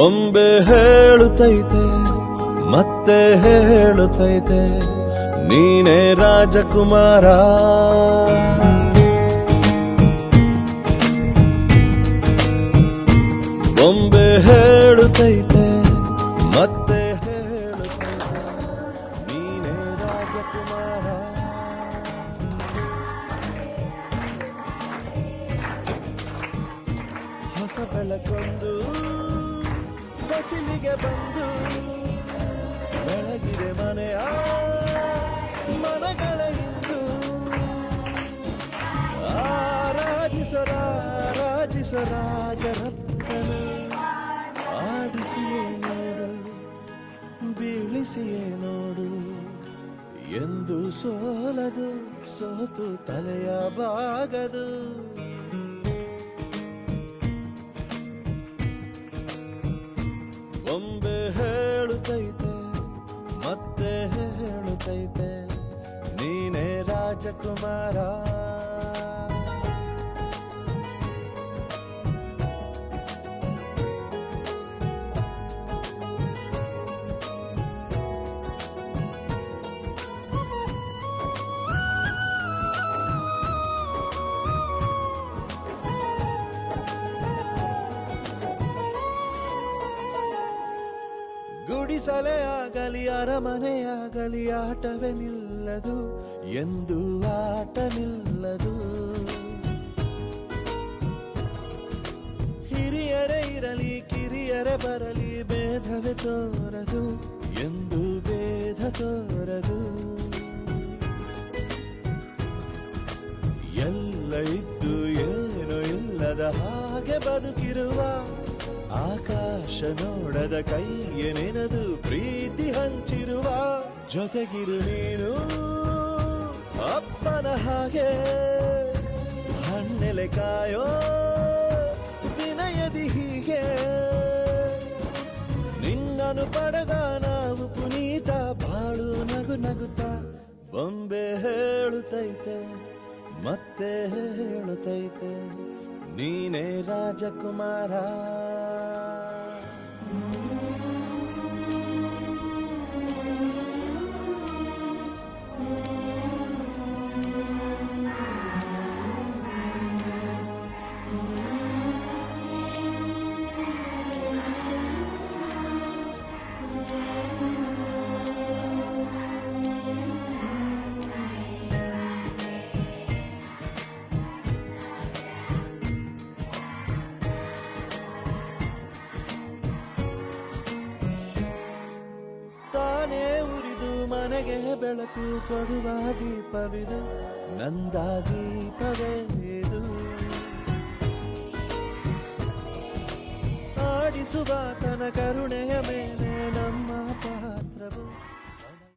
ಬೊಂಬೆ ಹೇಳುತ್ತೈತೆ ಮತ್ತೆ ಹೇಳುತ್ತೈತೆ ನೀನೇ ರಾಜಕುಮಾರ. ಬೊಂಬೆ ಹೇಳುತ್ತೈತೆ ಮತ್ತೆ ಹೇಳುತ್ತೈತೆ ನೀನೇ ರಾಜಕುಮಾರ. ಹೊಸ ಬೆಳಕೊಂದು ಬಸಿಲಿಗೆ ಬಂದು ಬೆಳಗಿದೆ ಮನೆಯ ಮನಗಳ ಇಂದು. ರಾಜರತ್ನ ಆಡಿಸಿಯೇ ನೋಡು ಬೀಳಿಸಿಯೇ ನೋಡು ಎಂದು ಸೋಲದು ಸೋತು ತಲೆಯ ಬಾಗದು. ಬೊಂಬೆ ಹೇಳುತ್ತೈತೆ ಮತ್ತೆ ಹೇಳುತ್ತೈತೆ ನೀನೇ ರಾಜಕುಮಾರ. ಗುಡಿಸಲೇ ಆಗಲಿ ಅರಮನೆಯಾಗಲಿ ಆಟವೇ ನಿಲ್ಲದು ಎಂದು ಆಟ ನಿಲ್ಲದು. ಹಿರಿಯರೇ ಇರಲಿ ಕಿರಿಯರೇ ಬರಲಿ ಭೇದವೇ ತೋರದು ಎಂದು ಭೇದ ತೋರದು. ಎಲ್ಲ ಇದ್ದು ಏನು ಇಲ್ಲದ ಹಾಗೆ ಬದುಕಿರುವ ಆಕಾಶ ನೋಡದ ಕೈಯೇ ನೆನೆದು ಪ್ರೀತಿ ಹಂಚಿರುವ ಜೊತೆಗಿರು ನೀನು ಅಪ್ಪನ ಹಾಗೆ ಹಣ್ಣೆಲೆ ಕಾಯೋ ವಿನಯದಿ ಹೀಗೆ. ನಿನ್ನನು ಪಡೆದ ನಾವು ಪುನೀತ ಬಾಳು ನಗು ನಗುತ್ತಾ. ಬೊಂಬೆ ಹೇಳುತ್ತೈತೆ ಮತ್ತೆ ಹೇಳುತ್ತೈತೆ ನೀನೇ ರಾಜಕುಮಾರ. ತಾನೇ ಉರಿದು ಮನೆಗೆ ಬೆಳಕು ಕೊಡುವ ದೀಪವಿದು ನಂದ ದೀಪವೇ ಇದು. ಆಡಿಸುವ ತನ ಕರುಣೆಯ ಮೇಲೆ ನಮ್ಮ ಪಾತ್ರವು